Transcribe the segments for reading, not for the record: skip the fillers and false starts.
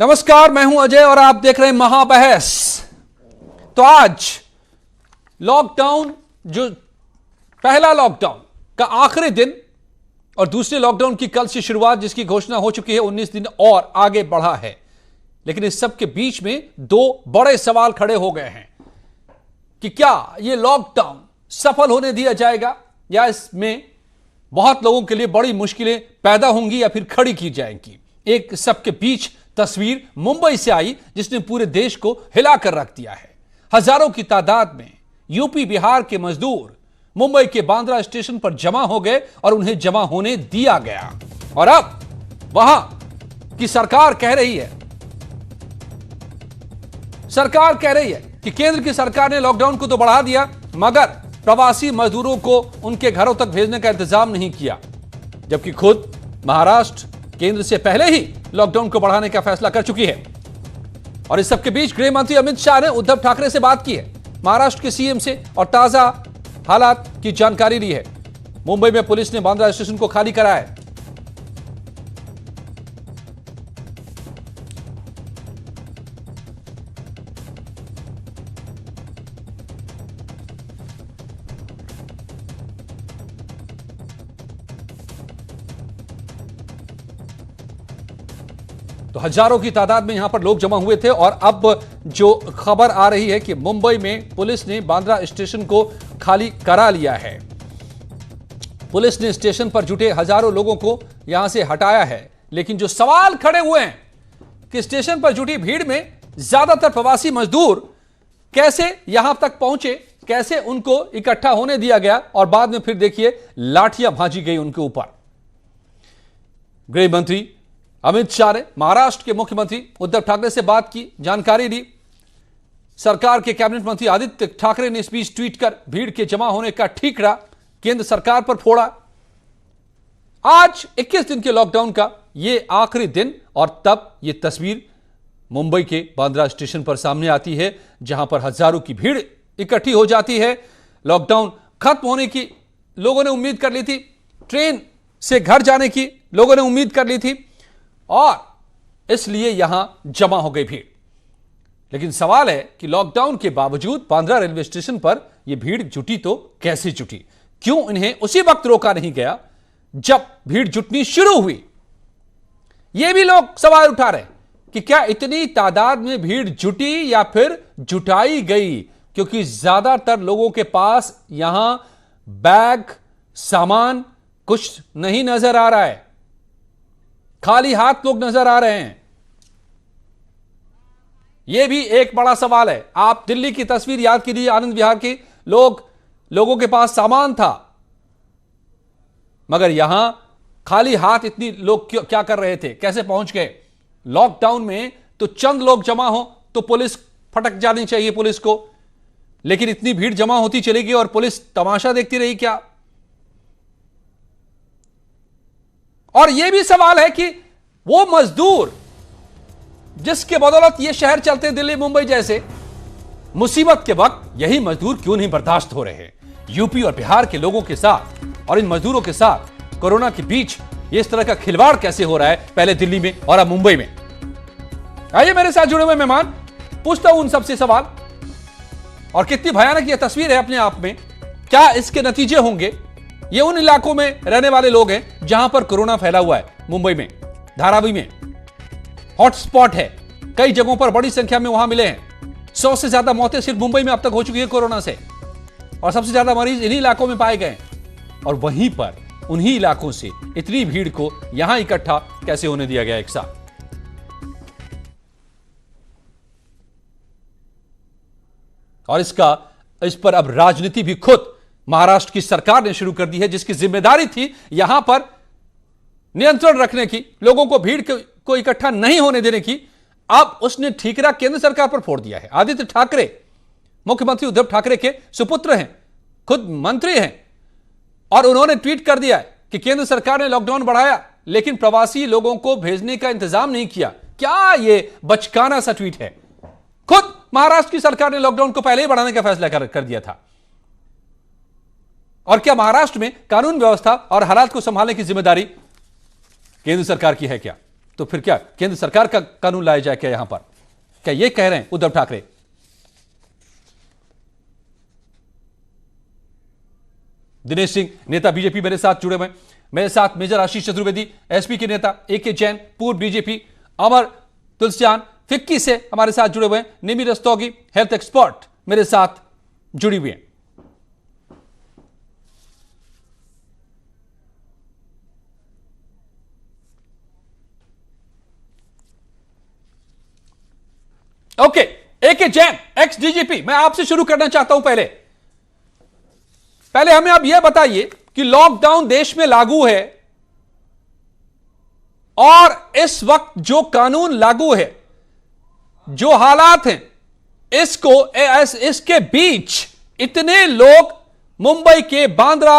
नमस्कार, मैं हूं अजय और आप देख रहे हैं महाबहस। तो आज लॉकडाउन, जो पहला लॉकडाउन का आखिरी दिन और दूसरे लॉकडाउन की कल से शुरुआत, जिसकी घोषणा हो चुकी है, 19 दिन और आगे बढ़ा है। लेकिन इस सब के बीच में दो बड़े सवाल खड़े हो गए हैं कि क्या यह लॉकडाउन सफल होने दिया जाएगा या इसमें बहुत लोगों के लिए बड़ी मुश्किलें पैदा होंगी या फिर खड़ी की जाएंगी। एक सबके बीच तस्वीर मुंबई से आई जिसने पूरे देश को हिलाकर रख दिया है। हजारों की तादाद में यूपी बिहार के मजदूर मुंबई के बांद्रा स्टेशन पर जमा हो गए और उन्हें जमा होने दिया गया। और अब वहां की सरकार कह रही है कि केंद्र की सरकार ने लॉकडाउन को तो बढ़ा दिया, मगर प्रवासी मजदूरों को उनके घरों तक भेजने का इंतजाम नहीं किया। जबकि खुद महाराष्ट्र केंद्र से पहले ही लॉकडाउन को बढ़ाने का फैसला कर चुकी है। और इस सबके बीच गृह मंत्री अमित शाह ने उद्धव ठाकरे से बात की है, महाराष्ट्र के सीएम से, और ताजा हालात की जानकारी ली है। मुंबई में पुलिस ने बांद्रा स्टेशन को खाली कराया है। तो हजारों की तादाद में यहां पर लोग जमा हुए थे और अब जो खबर आ रही है कि मुंबई में पुलिस ने बांद्रा स्टेशन को खाली करा लिया है। पुलिस ने स्टेशन पर जुटे हजारों लोगों को यहां से हटाया है। लेकिन जो सवाल खड़े हुए हैं कि स्टेशन पर जुटी भीड़ में ज्यादातर प्रवासी मजदूर कैसे यहां तक पहुंचे, कैसे उनको इकट्ठा होने दिया गया और बाद में फिर देखिए लाठियां भांजी गई उनके ऊपर। गृह मंत्री अमित शाह ने महाराष्ट्र के मुख्यमंत्री उद्धव ठाकरे से बात की, जानकारी दी। सरकार के कैबिनेट मंत्री आदित्य ठाकरे ने इस बीच ट्वीट कर भीड़ के जमा होने का ठीकरा केंद्र सरकार पर फोड़ा। आज 21 दिन के लॉकडाउन का यह आखिरी दिन और तब यह तस्वीर मुंबई के बांद्रा स्टेशन पर सामने आती है, जहां पर हजारों की भीड़ इकट्ठी हो जाती है। लॉकडाउन खत्म होने की लोगों ने उम्मीद कर ली थी, ट्रेन से घर जाने की लोगों ने उम्मीद कर ली थी और इसलिए यहां जमा हो गई भीड़। लेकिन सवाल है कि लॉकडाउन के बावजूद बांद्रा रेलवे स्टेशन पर यह भीड़ जुटी तो कैसे जुटी? क्यों इन्हें उसी वक्त रोका नहीं गया जब भीड़ जुटनी शुरू हुई? यह भी लोग सवाल उठा रहे हैं कि क्या इतनी तादाद में भीड़ जुटी या फिर जुटाई गई, क्योंकि ज्यादातर लोगों के पास यहां बैग, सामान कुछ नहीं नजर आ रहा है, खाली हाथ लोग नजर आ रहे हैं। यह भी एक बड़ा सवाल है। आप दिल्ली की तस्वीर याद कीजिए, आनंद विहार की, लोगों के पास सामान था, मगर यहां खाली हाथ इतनी लोग क्या कर रहे थे, कैसे पहुंच गए? लॉकडाउन में तो चंद लोग जमा हो तो पुलिस फटक जानी चाहिए पुलिस को, लेकिन इतनी भीड़ जमा होती चलेगी और पुलिस तमाशा देखती रही क्या? और यह भी सवाल है कि वो मजदूर जिसके बदौलत ये शहर चलते, दिल्ली मुंबई जैसे, मुसीबत के वक्त यही मजदूर क्यों नहीं बर्दाश्त हो रहे हैं? यूपी और बिहार के लोगों के साथ और इन मजदूरों के साथ कोरोना के बीच ये इस तरह का खिलवाड़ कैसे हो रहा है, पहले दिल्ली में और अब मुंबई में? आइए मेरे साथ जुड़े हुए मेहमान, पूछता हूं उन सबसे सवाल। और कितनी भयानक यह तस्वीर है अपने आप में, क्या इसके नतीजे होंगे? ये उन इलाकों में रहने वाले लोग हैं जहां पर कोरोना फैला हुआ है। मुंबई में, धारावी में हॉटस्पॉट है, कई जगहों पर बड़ी संख्या में वहां मिले हैं। 100 से ज्यादा मौतें सिर्फ मुंबई में अब तक हो चुकी है कोरोना से, और सबसे ज्यादा मरीज इन्हीं इलाकों में पाए गए। और वहीं पर उन्हीं इलाकों से इतनी भीड़ को यहां इकट्ठा कैसे होने दिया गया एक साथ? और इस पर अब राजनीति भी खुद महाराष्ट्र की सरकार ने शुरू कर दी है, जिसकी जिम्मेदारी थी यहां पर नियंत्रण रखने की, लोगों को भीड़ को इकट्ठा नहीं होने देने की। अब उसने ठीकरा केंद्र सरकार पर फोड़ दिया है। आदित्य ठाकरे मुख्यमंत्री उद्धव ठाकरे के सुपुत्र हैं, खुद मंत्री हैं, और उन्होंने ट्वीट कर दिया है कि केंद्र सरकार ने लॉकडाउन बढ़ाया लेकिन प्रवासी लोगों को भेजने का इंतजाम नहीं किया। क्या यह बचकाना सा ट्वीट है? खुद महाराष्ट्र की सरकार ने लॉकडाउन को पहले ही बढ़ाने का फैसला कर दिया था। और क्या महाराष्ट्र में कानून व्यवस्था और हालात को संभालने की जिम्मेदारी केंद्र सरकार की है क्या? तो फिर क्या केंद्र सरकार का कानून लाया जाए क्या यहां पर? क्या ये कह रहे हैं उद्धव ठाकरे? दिनेश सिंह नेता बीजेपी मेरे साथ जुड़े हुए, मेरे साथ मेजर आशीष चतुर्वेदी एसपी के नेता, AK जैन पूर्व बीजेपी, अमर तुलसियान फिक्की से हमारे साथ जुड़े हुए हैं, निमी रस्तोगी हेल्थ एक्सपर्ट मेरे साथ जुड़ी हुई हैं। Okay, AK Jain x DGP, मैं आपसे शुरू करना चाहता हूं। पहले हमें अब यह बताइए कि लॉकडाउन देश में लागू है और इस वक्त जो कानून लागू है, जो हालात हैं, इसके बीच इतने लोग मुंबई के बांद्रा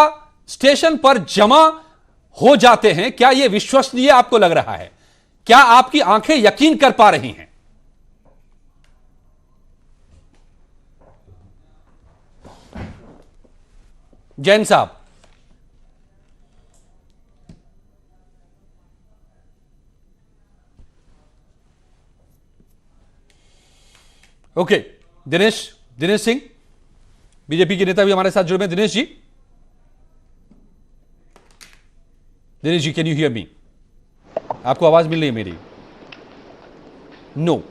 स्टेशन पर जमा हो जाते हैं, क्या यह विश्वसनीय आपको लग रहा है? क्या आपकी आंखें यकीन कर पा रही हैं? जैन साहब, ओके। दिनेश सिंह बीजेपी के नेता भी हमारे साथ जुड़े हैं। Dinesh ji can you hear me? आपको आवाज मिल रही है मेरी? नो।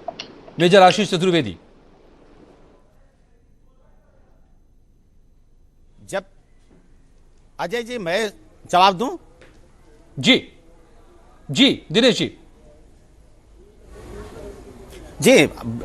मेजर आशीष चतुर्वेदी, जब अजय जी मैं जवाब दूं? जी दिनेश जी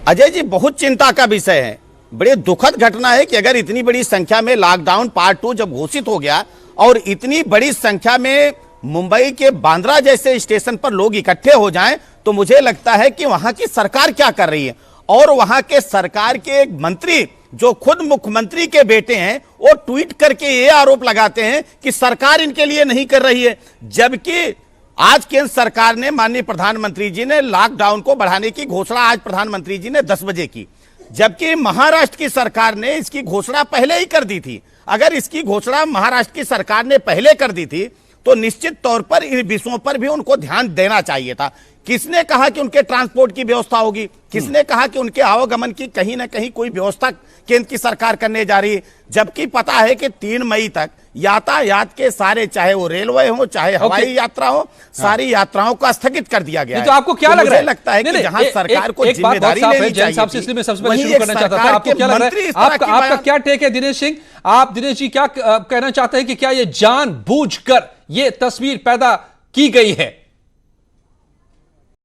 अजय जी, बहुत चिंता का विषय है। बड़ी दुखद घटना है कि अगर इतनी बड़ी संख्या में लॉकडाउन पार्ट 2 जब घोषित हो गया और इतनी बड़ी संख्या में मुंबई के बांद्रा जैसे स्टेशन पर लोग इकट्ठे हो जाएं, तो मुझे लगता है कि वहां की सरकार क्या कर रही है। और वहां के सरकार के एक मंत्री जो खुद मुख्यमंत्री के बेटे हैं, वो ट्वीट करके ये आरोप लगाते हैं कि सरकार इनके लिए नहीं कर रही है, जबकि आज केंद्र सरकार ने, माननीय प्रधानमंत्री जी ने लॉकडाउन को बढ़ाने की घोषणा आज प्रधानमंत्री जी ने 10 बजे की, जबकि महाराष्ट्र की सरकार ने इसकी घोषणा पहले ही कर दी थी। अगर इसकी घोषणा महाराष्ट्र की सरकार ने पहले कर दी थी तो निश्चित तौर पर इन विषयों पर भी उनको ध्यान देना चाहिए था। किसने कहा कि उनके ट्रांसपोर्ट की व्यवस्था होगी? किसने कहा कि उनके आवागमन की कहीं ना कहीं कोई व्यवस्था केंद्र की सरकार करने जा रही है? जबकि पता है कि 3 मई तक यातायात के सारे, चाहे वो रेलवे हो चाहे हवाई यात्रा हो, सारी यात्राओं को स्थगित कर दिया गया है। तो आपको क्या लग रहा है? लगता है कि जहां सरकार को जिम्मेदारी लेनी चाहिए, सबसे पहले शुरू करना चाहता था, आपको क्या लग रहा है? आपका क्या टेक है दिनेश सिंह? दिनेश जी क्या कहना चाहते हैं कि क्या ये जानबूझकर ये तस्वीर पैदा की गई है